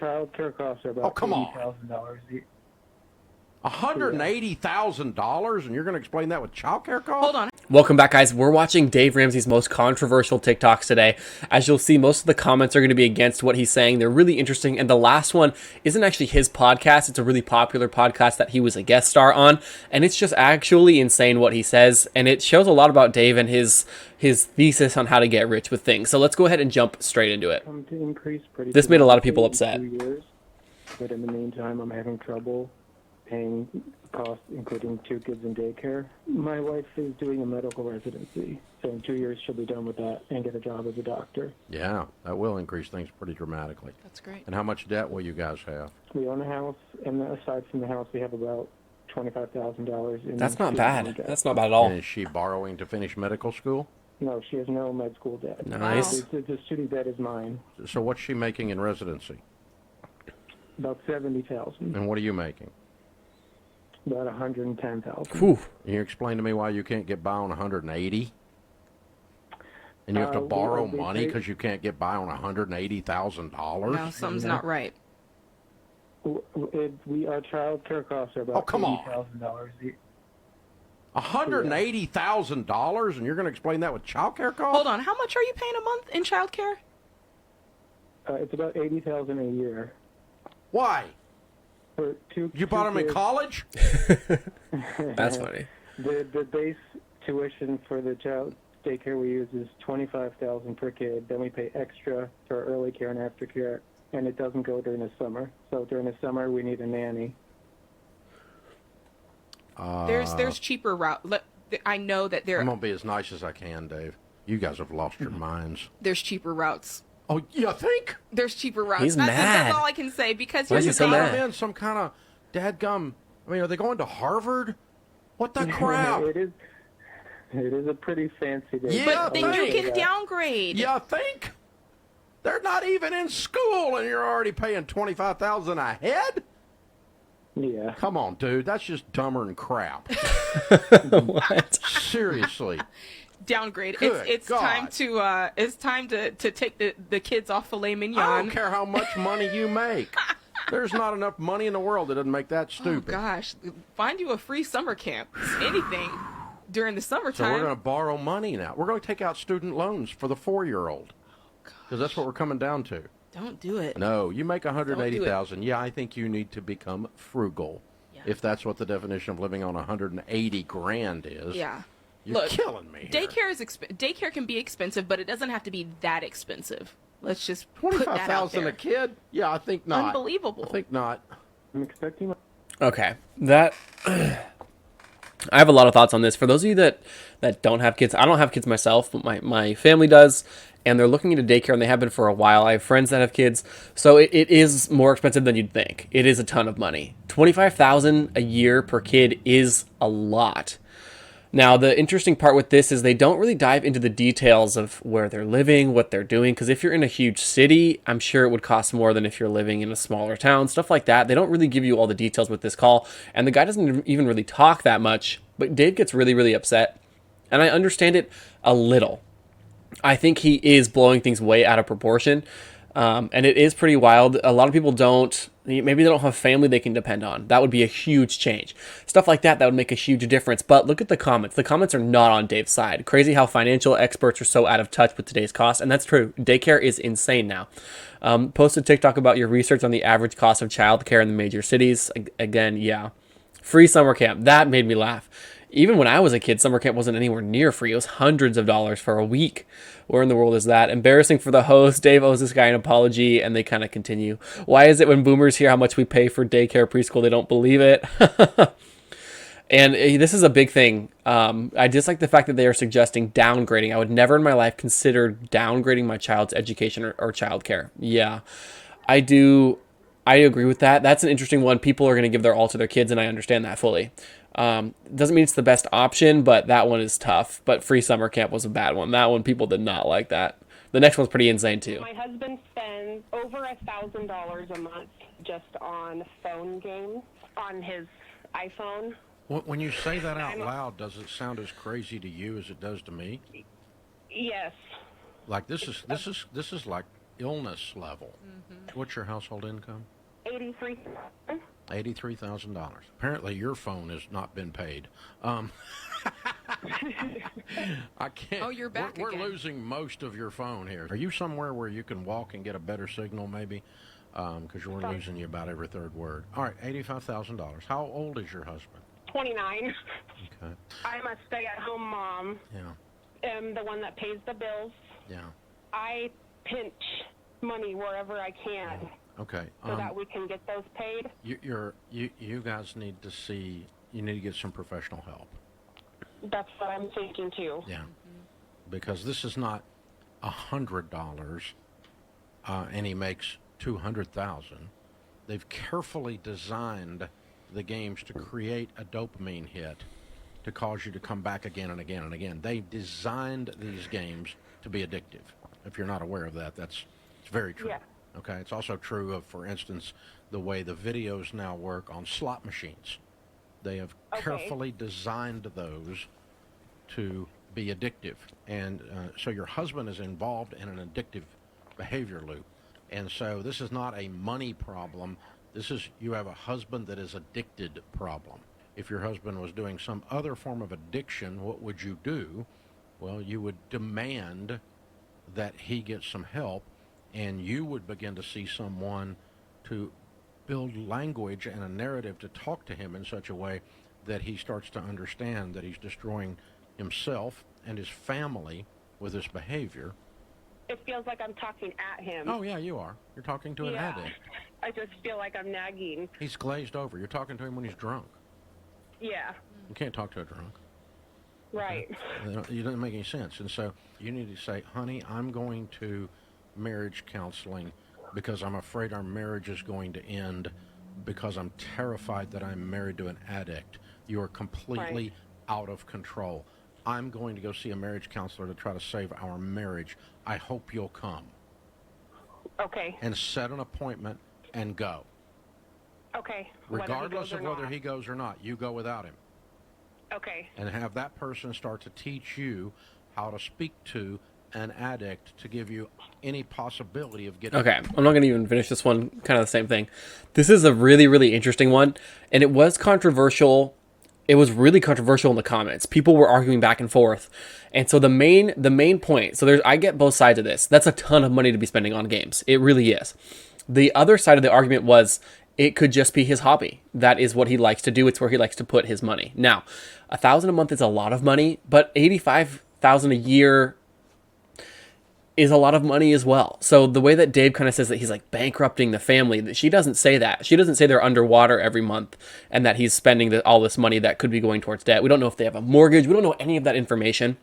Child care costs are about Oh, come on. $80,000. $180,000, and you're going to explain that with child care costs? Hold on. Welcome back, guys. We're watching Dave Ramsey's most controversial TikToks today. As you'll see, most of the comments are going to be against what he's saying. They're really interesting, and the last one isn't actually his podcast. It's a really popular podcast that he was a guest star on, and it's just actually insane what he says, and it shows a lot about Dave and his thesis on how to get rich with things. So let's go ahead and jump straight into it. To increase pretty This made a lot of people dramatically upset. in 2 years, but in the meantime, I'm having trouble paying costs, including 2 kids in daycare. My wife is doing a medical residency, so in 2 years she'll be done with that and get a job as a doctor. Yeah, that will increase things pretty dramatically. That's great. And how much debt will you guys have? We own a house, and aside from the house, we have about $25,000 in That's not student bad. loan debt. That's not bad at all. And is she borrowing to finish medical school? No, she has no med school debt. Nice. The student debt is mine. So what's she making in residency? About $70,000. And what are you making? About $110,000. Whew. Can you explain to me why you can't get by on 180? And you have to borrow money because you can't get by on $180,000? No, something's not right. Our child care costs are about come on. $80,000. $180,000, and you're going to explain that with child care costs? Hold on. How much are you paying a month in childcare? It's about $80,000 a year. Why? For two. You bought them in kids. college? That's funny. The base tuition for the child daycare we use is $25,000 per kid. Then we pay extra for early care and aftercare, and it doesn't go during the summer. So during the summer we need a nanny. There's cheaper route. I know that I'm going to be as nice as I can, Dave. You guys have lost your minds. there's cheaper routes. Oh, you think? There's cheaper routes. He's That's mad. all I can say because Why is here's he the so thing. mad? In some kind of dadgum. I mean, are they going to Harvard? What the crap? It is a pretty fancy day. Yeah, But then you thanks. can downgrade. You think? They're not even in school, and you're already paying $25,000 a head? Yeah. Come on, dude. That's just dumber than crap. What? Seriously. Downgrade. Good It's God. time to take the kids off filet mignon. I don't care how much money you make. There's not enough money in the world that doesn't make that Oh stupid. gosh, find you a free summer camp. Anything during the So summertime. we're going to borrow money now. We're going to take out student loans for the 4-year-old. Because that's what we're coming down to. Don't do it. No, you make Don't do it. $180,000. Yeah, I think you need to become frugal. Yeah. If that's what the definition of living on $180,000 is. Yeah. You're Look, killing me here. Daycare can be expensive, but it doesn't have to be that expensive. Let's just put that out $25,000 there. a kid? Yeah, I think not. Unbelievable. I think not. I'm expecting. Okay, that I have a lot of thoughts on this. For those of you that don't have kids, I don't have kids myself, but my family does, and they're looking into daycare, and they have been for a while. I have friends that have kids, so it is more expensive than you'd think. It is a ton of money. $25,000 a year per kid is a lot. Now, the interesting part with this is they don't really dive into the details of where they're living, what they're doing, because if you're in a huge city, I'm sure it would cost more than if you're living in a smaller town, stuff like that. They don't really give you all the details with this call, and the guy doesn't even really talk that much, but Dave gets really, really upset, and I understand it a little. I think he is blowing things way out of proportion, and it is pretty wild. A lot of people maybe they don't have family they can depend on. That would be a huge change. Stuff like that would make a huge difference. But look at the comments. The comments are not on Dave's side. Crazy how financial experts are so out of touch with today's cost. And that's true. Daycare is insane now. Posted TikTok about your research on the average cost of childcare in the major cities. Again, yeah. Free summer camp. That made me laugh. Even when I was a kid, summer camp wasn't anywhere near free. It was hundreds of dollars for a week. Where in the world is that? Embarrassing for the host. Dave owes this guy an apology, and they kind of continue. Why is it when boomers hear how much we pay for daycare preschool, they don't believe it? And this is a big thing. I dislike the fact that they are suggesting downgrading. I would never in my life consider downgrading my child's education or childcare. Yeah, I do. I agree with that. That's an interesting one. People are going to give their all to their kids, and I understand that fully. Doesn't mean it's the best option, but that one is tough. But free summer camp was a bad one. That one, people did not like that. The next one's pretty insane, too. My husband spends over $1,000 a month just on phone games on his iPhone. When you say that out loud, does it sound as crazy to you as it does to me? Yes. Like this is like illness level. What's your household income? 83. $83,000. Apparently, your phone has not been paid. I can't. Oh, you're back We're again. losing most of your phone here. Are you somewhere where you can walk and get a better signal, maybe? Because we're losing you about every third word. All right, $85,000. How old is your husband? 29. Okay. I'm a stay-at-home mom. Yeah. I'm the one that pays the bills. Yeah. I pinch money wherever I can Okay. so that we can get those paid. You guys need to see. You need to get some professional help. That's what I'm thinking too. Yeah. Because this is not $100, and he makes $200,000. They've carefully designed the games to create a dopamine hit to cause you to come back again and again and again. They designed these games to be addictive. If you're not aware of that, it's very true. Yeah. Okay. It's also true of, for instance, the way the videos now work on slot machines. They have carefully designed those to be addictive. And so your husband is involved in an addictive behavior loop. And so this is not a money problem. This is, you have a husband that is addicted problem. If your husband was doing some other form of addiction, what would you do? Well, you would demand that he get some help, and you would begin to see someone to build language and a narrative to talk to him in such a way that he starts to understand that he's destroying himself and his family with this behavior. It feels like I'm talking at him. Oh, yeah, you are. You're talking to an addict. I just feel like I'm nagging. He's glazed over. You're talking to him when he's drunk. Yeah. You can't talk to a drunk. Right. It doesn't make any sense. And so you need to say, honey, I'm going to marriage counseling because I'm afraid our marriage is going to end because I'm terrified that I'm married to an addict. You are completely out of control. I'm going to go see a marriage counselor to try to save our marriage. I hope you'll come. Okay. And set an appointment and go. Okay. Regardless of whether he goes or not, you go without him. Okay. And have that person start to teach you how to speak to an addict to give you any possibility of getting... Okay, I'm not going to even finish this one. Kind of the same thing. This is a really, really interesting one, and it was controversial. It was really controversial in the comments. People were arguing back and forth, and so the main point. So I get both sides of this. That's a ton of money to be spending on games. It really is. The other side of the argument was it could just be his hobby. That is what he likes to do. It's where he likes to put his money. Now, $1,000 a month is a lot of money, but $85,000 a year is a lot of money as well. So the way that Dave kind of says that he's like bankrupting the family, she doesn't say that. She doesn't say they're underwater every month and that he's spending all this money that could be going towards debt. We don't know if they have a mortgage. We don't know any of that information.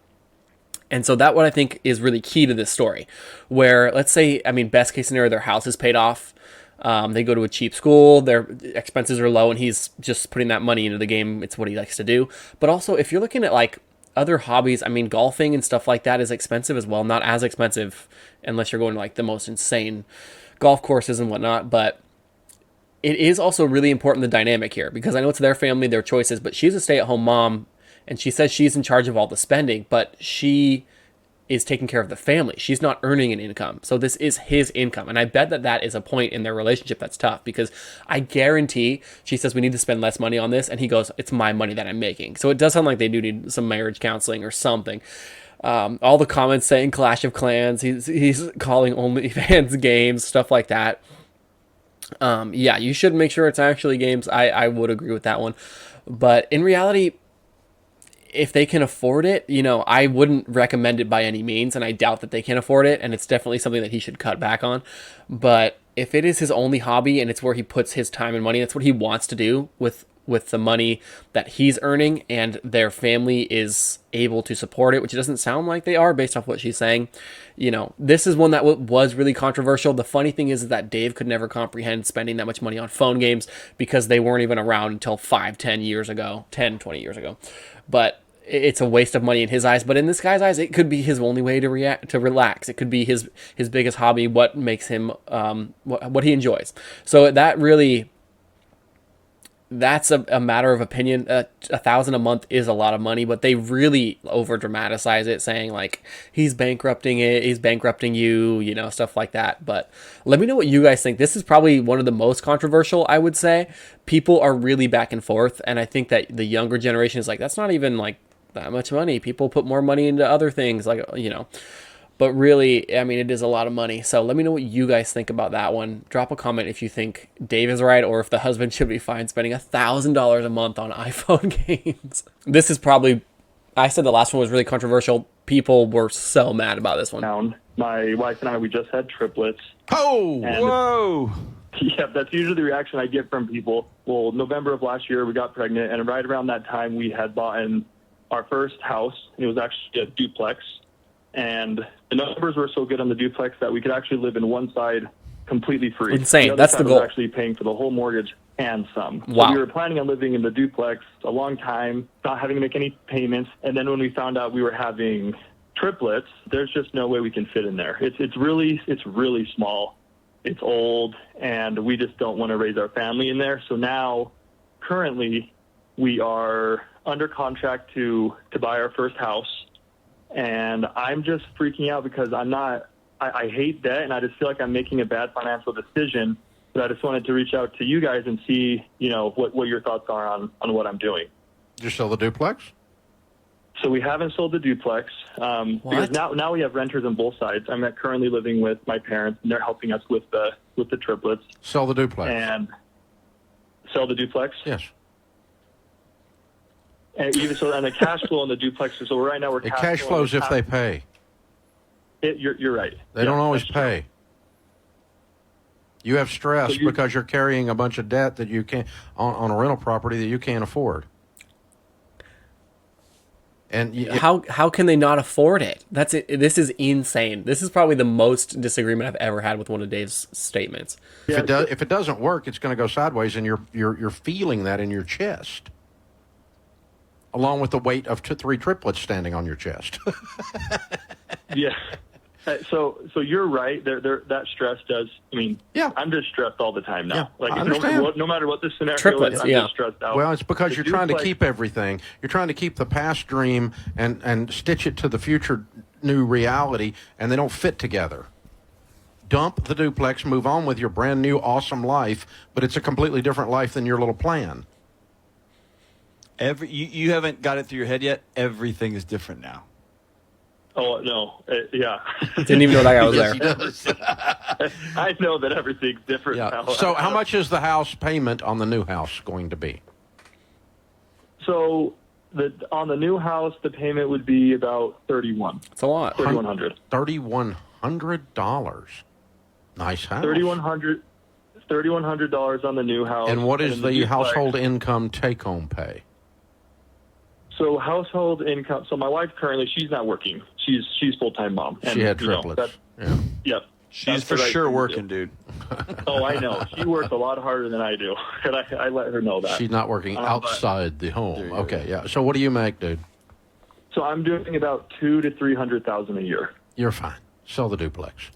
And so that what I think is really key to this story, where let's say, I mean, best case scenario, their house is paid off. They go to a cheap school, their expenses are low, and he's just putting that money into the game. It's what he likes to do. But also, if you're looking at like other hobbies, I mean, golfing and stuff like that is expensive as well. Not as expensive unless you're going to like the most insane golf courses and whatnot. But it is also really important, the dynamic here, because I know it's their family, their choices, but she's a stay-at-home mom and she says she's in charge of all the spending, but she is taking care of the family. She's not earning an income. So this is his income. And I bet that that is a point in their relationship that's tough, because I guarantee she says we need to spend less money on this. And he goes, it's my money that I'm making. So it does sound like they do need some marriage counseling or something. All the comments saying Clash of Clans, he's calling OnlyFans games, stuff like that. Yeah, you should make sure it's actually games. I would agree with that one. But in reality, if they can afford it, you know, I wouldn't recommend it by any means, and I doubt that they can afford it, and it's definitely something that he should cut back on. But if it is his only hobby and it's where he puts his time and money, that's what he wants to do with the money that he's earning, and their family is able to support it, which it doesn't sound like they are based off what she's saying. You know, this is one that was really controversial. The funny thing is that Dave could never comprehend spending that much money on phone games because they weren't even around until 20 years ago. But it's a waste of money in his eyes. But in this guy's eyes, it could be his only way to relax. It could be his biggest hobby, what makes him, what he enjoys. So that really that's a matter of opinion. $1,000 a month is a lot of money, but they really over dramatize it, saying like he's bankrupting it, he's bankrupting you, you know, stuff like that. But let me know what you guys think. This is probably one of the most controversial, I would say. People are really back and forth, and I think that the younger generation is like, that's not even like that much money. People put more money into other things, like, you know. But really, I mean, it is a lot of money. So let me know what you guys think about that one. Drop a comment if you think Dave is right, or if the husband should be fine spending $1,000 a month on iPhone games. This is probably, I said the last one was really controversial. People were so mad about this one. My wife and I, we just had triplets. Oh, Whoa! Yeah, that's usually the reaction I get from people. Well, November of last year, we got pregnant, and right around that time, we had bought our first house. It was actually a duplex. And the numbers were so good on the duplex that we could actually live in one side completely free. Insane. That's the goal. Was actually paying for the whole mortgage and some. Wow. So we were planning on living in the duplex a long time, not having to make any payments. And then when we found out we were having triplets, there's just no way we can fit in there. It's really small. It's old, and we just don't want to raise our family in there. So now, currently, we are under contract to buy our first house. And I'm just freaking out because I hate debt, and I just feel like I'm making a bad financial decision. But I just wanted to reach out to you guys and see, you know, what your thoughts are on what I'm doing. Did you sell the duplex? So we haven't sold the duplex because now we have renters on both sides. I'm currently living with my parents, and they're helping us with the triplets. Sell the duplex. And sell the duplex? Yes. And even so, and the cash flow on the duplex. So right now we're it cash flows if they pay. You're right. They don't always pay. You have stress because you're carrying a bunch of debt that you can't on a rental property that you can't afford. And how can they not afford it? That's it. This is insane. This is probably the most disagreement I've ever had with one of Dave's statements. If it doesn't work, it's going to go sideways, and you're feeling that in your chest, along with the weight of 3 triplets standing on your chest. Yeah. So you're right. That stress does. I mean, yeah. I'm just stressed all the time now. Yeah, like I understand. No matter what the scenario triplets, is, I'm just stressed out. Well, it's because you're trying to keep everything. You're trying to keep the past dream and stitch it to the future new reality, and they don't fit together. Dump the duplex, move on with your brand new awesome life, but it's a completely different life than your little plan. You haven't got it through your head yet. Everything is different now. Oh, no. Yeah. Didn't even know that guy was Yes, there. he does. I know that everything's different now. So how much is the house payment on the new house going to be? So on the new house, the payment would be about $31. It's a lot. $3,100. $3,100. Nice house. $3,100 on the new house. And what is the household income take-home pay? So household income. So my wife currently, she's not working. She's full-time mom. And, she had triplets. Yep. She's for sure working, dude. Oh, I know. She works a lot harder than I do, and I let her know that. She's not working outside the home. Okay, yeah. So what do you make, dude? So I'm doing about $200,000 to $300,000 a year. You're fine. Sell the duplex.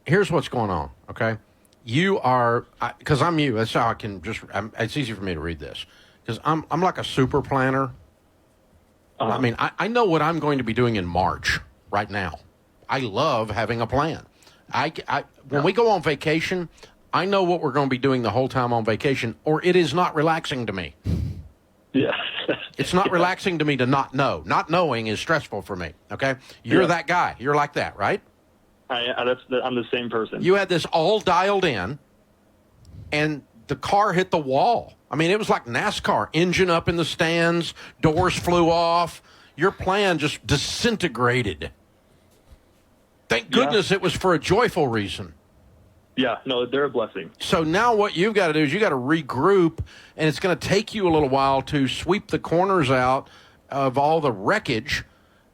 Here's what's going on. Okay, you are because I'm you. That's how I can just. It's easy for me to read this because I'm like a super planner. I mean, I know what I'm going to be doing in March right now. I love having a plan. When we go on vacation, I know what we're going to be doing the whole time on vacation, or it is not relaxing to me. Yeah. It's not relaxing to me to not know. Not knowing is stressful for me, okay? You're that guy. You're like that, right? I'm the same person. You had this all dialed in, and the car hit the wall. I mean, it was like NASCAR. Engine up in the stands, doors flew off. Your plan just disintegrated. Thank goodness it was for a joyful reason. Yeah, no, they're a blessing. So now what you've got to do is you got to regroup, and it's going to take you a little while to sweep the corners out of all the wreckage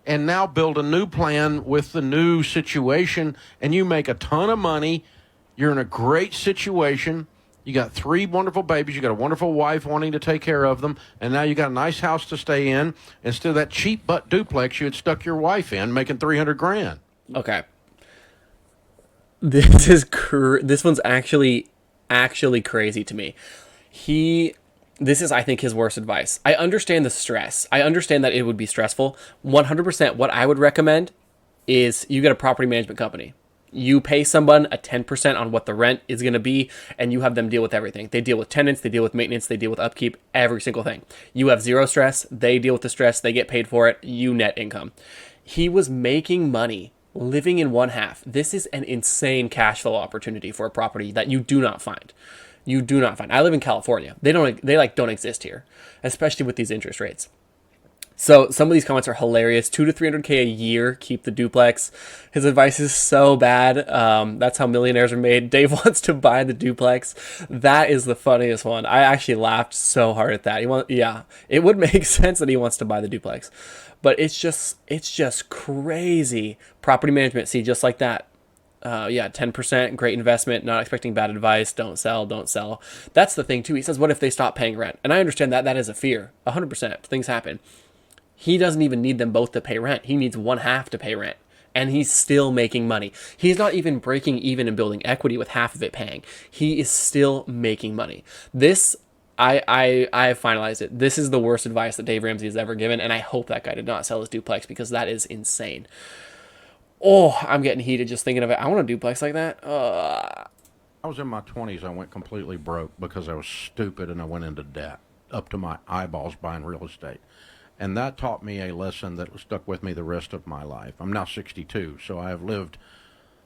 and now build a new plan with the new situation, and you make a ton of money. You're in a great situation. You got 3 wonderful babies. You got a wonderful wife wanting to take care of them, and now you got a nice house to stay in instead of that cheap butt duplex you had stuck your wife in, making $300,000. Okay. This one's actually crazy to me. This is, I think, his worst advice. I understand the stress. I understand that it would be stressful. 100%. What I would recommend is you get a property management company. You pay someone a 10% on what the rent is going to be, and you have them deal with everything. They deal with tenants, they deal with maintenance, they deal with upkeep, every single thing. You have zero stress. They deal with the stress. They get paid for it. You net income. He was making money living in one half. This is an insane cash flow opportunity for a property that you do not find. You do not find. I live in California. They don't exist here, especially with these interest rates. So some of these comments are hilarious. 200 to 300K a year, keep the duplex. His advice is so bad. That's how millionaires are made. Dave wants to buy the duplex. That is the funniest one. I actually laughed so hard at that. It would make sense that he wants to buy the duplex, but it's just crazy. Property management, see, just like that. 10%, great investment, not expecting bad advice, don't sell. That's the thing too. He says, what if they stop paying rent? And I understand that is a fear, 100%. Things happen. He doesn't even need them both to pay rent. He needs one half to pay rent. And he's still making money. He's not even breaking even and building equity with half of it paying. He is still making money. This, I have finalized it. This is the worst advice that Dave Ramsey has ever given. And I hope that guy did not sell his duplex, because that is insane. Oh, I'm getting heated just thinking of it. I want a duplex like that. I was in my 20s. I went completely broke because I was stupid and I went into debt up to my eyeballs buying real estate. And that taught me a lesson that stuck with me the rest of my life. I'm now 62, so I have lived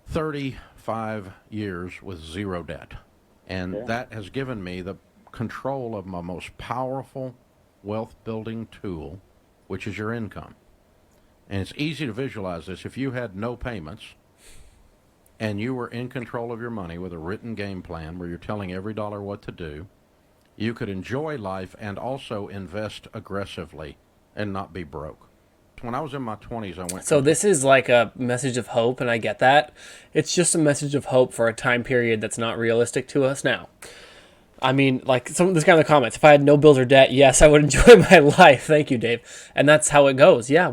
35 years with zero debt. And that has given me the control of my most powerful wealth-building tool, which is your income. And it's easy to visualize this. If you had no payments and you were in control of your money with a written game plan where you're telling every dollar what to do, you could enjoy life and also invest aggressively and not be broke. When I was in my 20s, I went... So this is like a message of hope, and I get that. It's just a message of hope for a time period that's not realistic to us now. I mean, like this guy in the comments, if I had no bills or debt, yes, I would enjoy my life. Thank you, Dave. And that's how it goes. Yeah,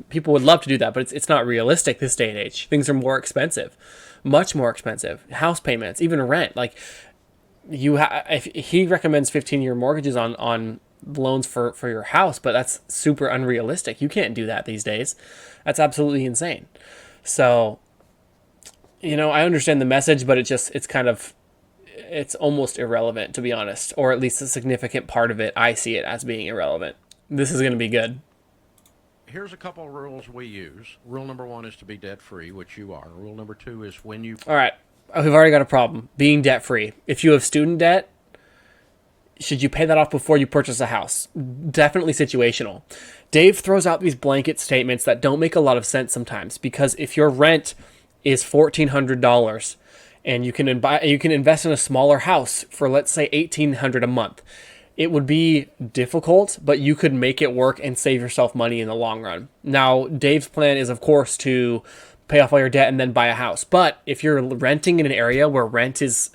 people would love to do that, but it's not realistic this day and age. Things are more expensive, much more expensive. House payments, even rent. Like if he recommends 15-year mortgages on loans for your house, but that's super unrealistic. You can't do that these days. That's absolutely insane. So, I understand the message, but it's almost irrelevant, to be honest, or at least a significant part of it. I see it as being irrelevant. This is going to be good. Here's a couple of rules we use. Rule number 1 is to be debt-free, which you are. Rule number 2 is when you... All right. We've already got a problem. Being debt-free. If you have student debt, should you pay that off before you purchase a house? Definitely situational. Dave throws out these blanket statements that don't make a lot of sense sometimes, because if your rent is $1,400 and you can invest in a smaller house for, let's say, $1,800 a month, it would be difficult, but you could make it work and save yourself money in the long run. Now, Dave's plan is, of course, to pay off all your debt and then buy a house. But if you're renting in an area where rent is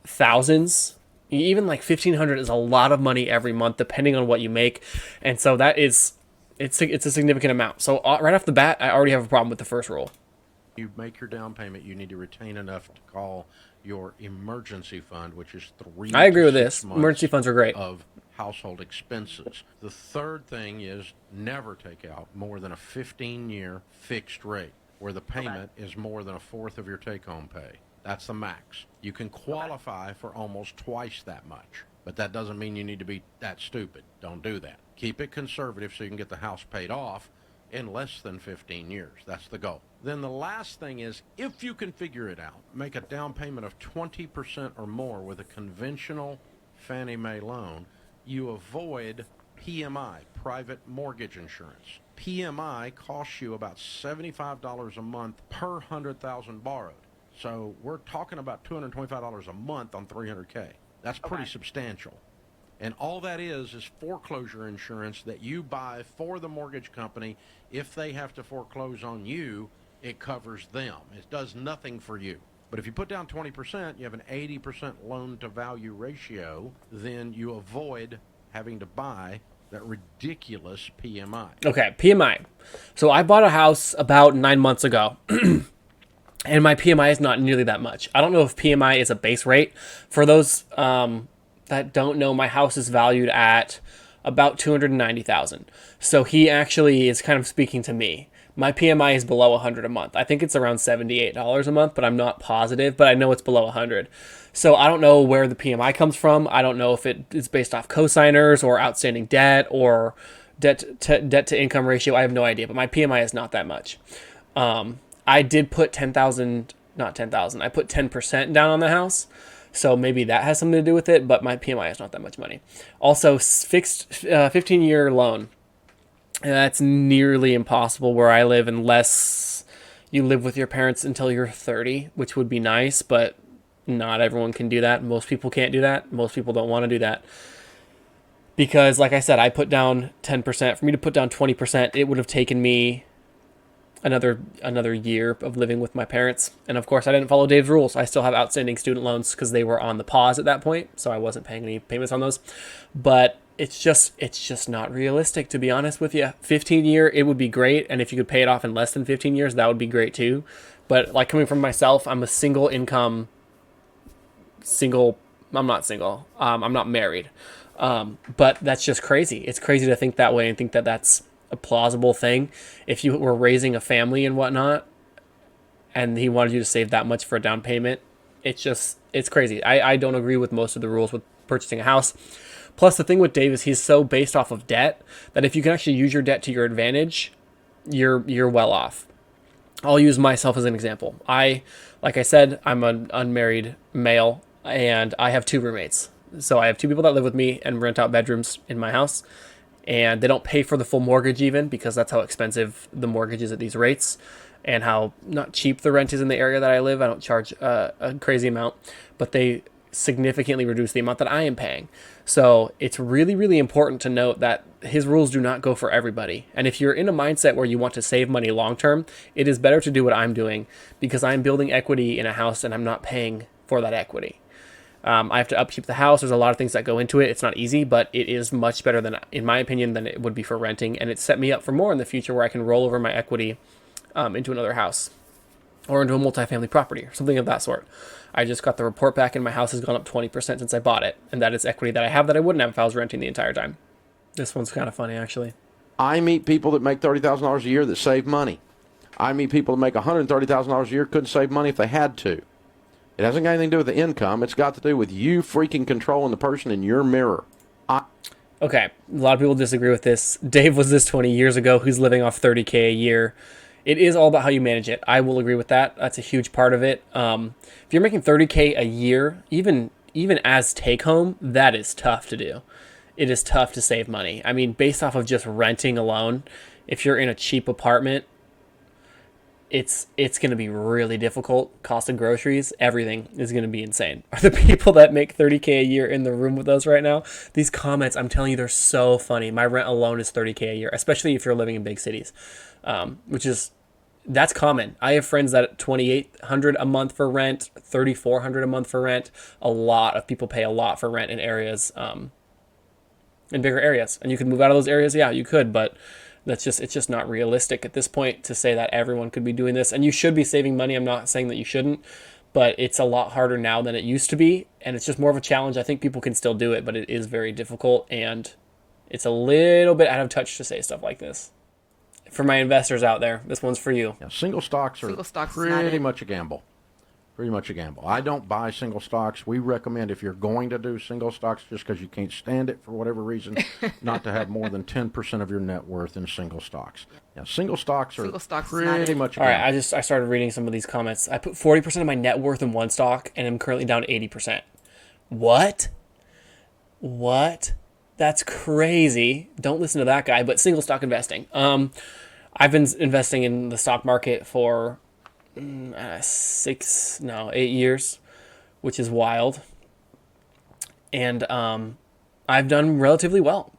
thousands, even like $1,500 is a lot of money every month, depending on what you make. And so it's a significant amount. So right off the bat, I already have a problem with the first rule. You make your down payment, you need to retain enough to call your emergency fund, which is 3 I agree to with 6 this. months Emergency funds are great. of household expenses. The third thing is never take out more than a 15-year fixed rate, where the payment is more than a fourth of your take-home pay. That's the max. You can qualify for almost twice that much, but that doesn't mean you need to be that stupid. Don't do that. Keep it conservative so you can get the house paid off in less than 15 years. That's the goal. Then the last thing is, if you can figure it out, make a down payment of 20% or more with a conventional Fannie Mae loan. You avoid PMI, private mortgage insurance. PMI costs you about $75 a month per 100,000 borrowed. So we're talking about $225 a month on $300K. That's pretty substantial. And all that is foreclosure insurance that you buy for the mortgage company. If they have to foreclose on you, it covers them. It does nothing for you. But if you put down 20%, you have an 80% loan-to-value ratio, then you avoid having to buy that ridiculous PMI. Okay, PMI. So I bought a house about 9 months ago. And my PMI is not nearly that much. I don't know if PMI is a base rate. For those that don't know, my house is valued at about $290,000. So he actually is kind of speaking to me. My PMI is below 100 a month. I think it's around $78 a month, but I'm not positive, but I know it's below 100. So I don't know where the PMI comes from. I don't know if it is based off cosigners or outstanding debt or debt to income ratio. I have no idea, but my PMI is not that much. I did put 10,000, not 10,000. I put 10% down on the house. So maybe that has something to do with it, but my PMI is not that much money. Also, fixed 15-year loan. That's nearly impossible where I live unless you live with your parents until you're 30, which would be nice, but not everyone can do that. Most people can't do that. Most people don't want to do that. Because, like I said, I put down 10%. For me to put down 20%, it would have taken me another year of living with my parents. And of course, I didn't follow Dave's rules. I still have outstanding student loans because they were on the pause at that point, so I wasn't paying any payments on those. But it's just not realistic, to be honest with you. 15-year, it would be great, and if you could pay it off in less than 15 years, that would be great too. But like coming from myself, I'm a single income, I'm not single. I'm not married. But that's just crazy. It's crazy to think that way and think that that's a plausible thing. If you were raising a family and whatnot, and he wanted you to save that much for a down payment, it's crazy. I don't agree with most of the rules with purchasing a house. Plus, the thing with Dave is he's so based off of debt that if you can actually use your debt to your advantage, you're well off. I'll use myself as an example. Like I said, I'm an unmarried male, and I have 2 roommates. So I have 2 people that live with me and rent out bedrooms in my house. And they don't pay for the full mortgage even, because that's how expensive the mortgage is at these rates and how not cheap the rent is in the area that I live. I don't charge a crazy amount, but they significantly reduce the amount that I am paying. So it's really, really important to note that his rules do not go for everybody. And if you're in a mindset where you want to save money long term, it is better to do what I'm doing, because I'm building equity in a house and I'm not paying for that equity. I have to upkeep the house. There's a lot of things that go into it. It's not easy, but it is much better than, in my opinion, than it would be for renting. And it's set me up for more in the future where I can roll over my equity into another house or into a multifamily property or something of that sort. I just got the report back and my house has gone up 20% since I bought it. And that is equity that I have that I wouldn't have if I was renting the entire time. This one's kind of funny, actually. I meet people that make $30,000 a year that save money. I meet people that make $130,000 a year couldn't save money if they had to. It hasn't got anything to do with the income. It's got to do with you freaking controlling the person in your mirror. Okay, a lot of people disagree with this. Dave was this 20 years ago who's living off $30K a year. It is all about how you manage it. I will agree with that. That's a huge part of it. If you're making $30K a year, even as take home, that is tough to do. It is tough to save money. I mean, based off of just renting alone, if you're in a cheap apartment, it's going to be really difficult. Cost of groceries, everything is going to be insane. Are the people that make $30K a year in the room with us right now? These comments, I'm telling you, they're so funny. My rent alone is $30K a year, especially if you're living in big cities, that's common. I have friends that $2,800 a month for rent, $3,400 a month for rent. A lot of people pay a lot for rent in areas, in bigger areas. And you could move out of those areas. Yeah, you could, but it's just not realistic at this point to say that everyone could be doing this. And you should be saving money. I'm not saying that you shouldn't, but it's a lot harder now than it used to be. And it's just more of a challenge. I think people can still do it, but it is very difficult. And it's a little bit out of touch to say stuff like this. For my investors out there, this one's for you. Yeah, single stocks are pretty much a gamble. Pretty much a gamble. I don't buy single stocks. We recommend, if you're going to do single stocks just because you can't stand it for whatever reason, not to have more than 10% of your net worth in single stocks. Yeah, single stocks are pretty much a gamble. All right, I started reading some of these comments. I put 40% of my net worth in one stock, and I'm currently down to 80%. What? That's crazy. Don't listen to that guy, but single stock investing. I've been investing in the stock market for 8 years, which is wild. And I've done relatively well.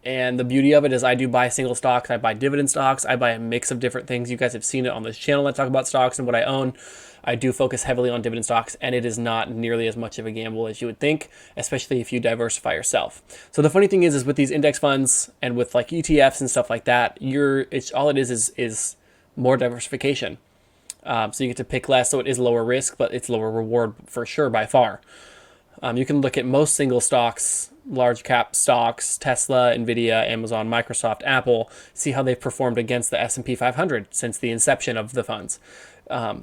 And the beauty of it is I do buy single stocks, I buy dividend stocks, I buy a mix of different things. You guys have seen it on this channel. I talk about stocks and what I own. I do focus heavily on dividend stocks, and it is not nearly as much of a gamble as you would think, especially if you diversify yourself. So the funny thing is with these index funds and with like ETFs and stuff like that, all it is more diversification. So you get to pick less, so it is lower risk, but it's lower reward for sure by far. You can look at most single stocks, large cap stocks, Tesla, Nvidia, Amazon, Microsoft, Apple, see how they've performed against the S&P 500 since the inception of the funds.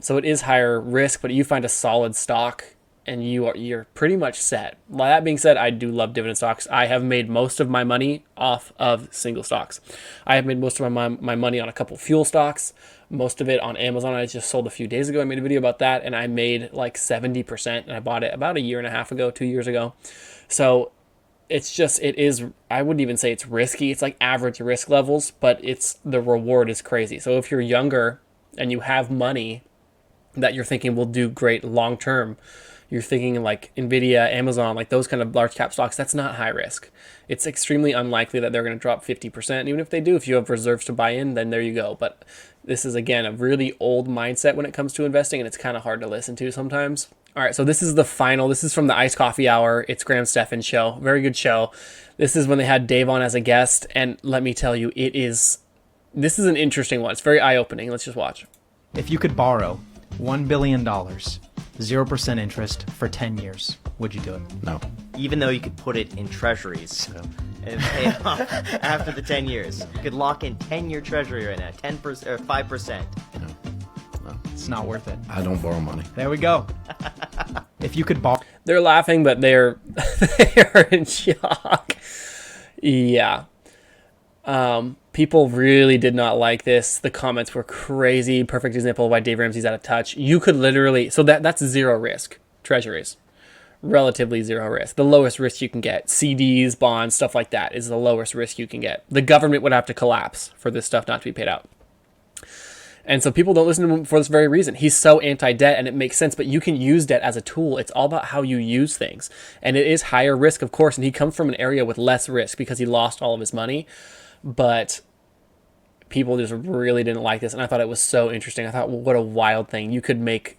So it is higher risk, but you find a solid stock and you're pretty much set. That being said, I do love dividend stocks. I have made most of my money off of single stocks. I have made most of my money on a couple fuel stocks, most of it on Amazon. I just sold a few days ago. I made a video about that, and I made like 70%, and I bought it about a year and a half ago, 2 years ago. So it is, I wouldn't even say it's risky. It's like average risk levels, but the reward is crazy. So if you're younger and you have money that you're thinking will do great long term, you're thinking like Nvidia, Amazon, like those kind of large cap stocks, that's not high risk. It's extremely unlikely that they're going to drop 50%. And even if they do, if you have reserves to buy in, then there you go. But this is, again, a really old mindset when it comes to investing, and it's kind of hard to listen to sometimes. All right, so this is the final. This is from the Iced Coffee Hour. It's Graham Stephan's show. Very good show. This is when they had Dave on as a guest, and let me tell you, this is an interesting one. It's very eye-opening. Let's just watch. If you could borrow $1 billion, 0% interest for 10 years, would you do it? No. Even though you could put it in treasuries and pay it off after the 10 years. You could lock in 10-year treasury right now, 10% or 5%. No. It's not worth it. I don't borrow money. There we go. If you could borrow... They're laughing, but they're in shock. Yeah. People really did not like this. The comments were crazy. Perfect example of why Dave Ramsey's out of touch. You could literally... So that's zero risk. Treasuries. Relatively zero risk. The lowest risk you can get. CDs, bonds, stuff like that is the lowest risk you can get. The government would have to collapse for this stuff not to be paid out. And so people don't listen to him for this very reason. He's so anti-debt, and it makes sense, but you can use debt as a tool. It's all about how you use things. And it is higher risk, of course, and he comes from an area with less risk because he lost all of his money. But people just really didn't like this, and I thought it was so interesting. I thought, well, what a wild thing. You could make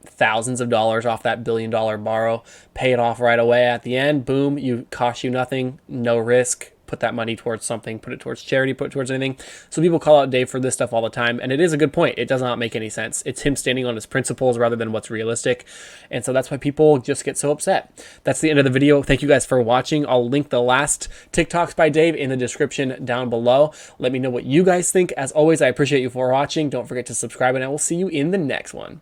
thousands of dollars off that $1 billion borrow, pay it off right away at the end, boom, cost you nothing, no risk. Put that money towards something, put it towards charity, put it towards anything. So people call out Dave for this stuff all the time, and it is a good point. It does not make any sense. It's him standing on his principles rather than what's realistic, and so that's why people just get so upset. That's the end of the video. Thank you guys for watching. I'll link the last TikToks by Dave in the description down below. Let me know what you guys think. As always, I appreciate you for watching. Don't forget to subscribe, and I will see you in the next one.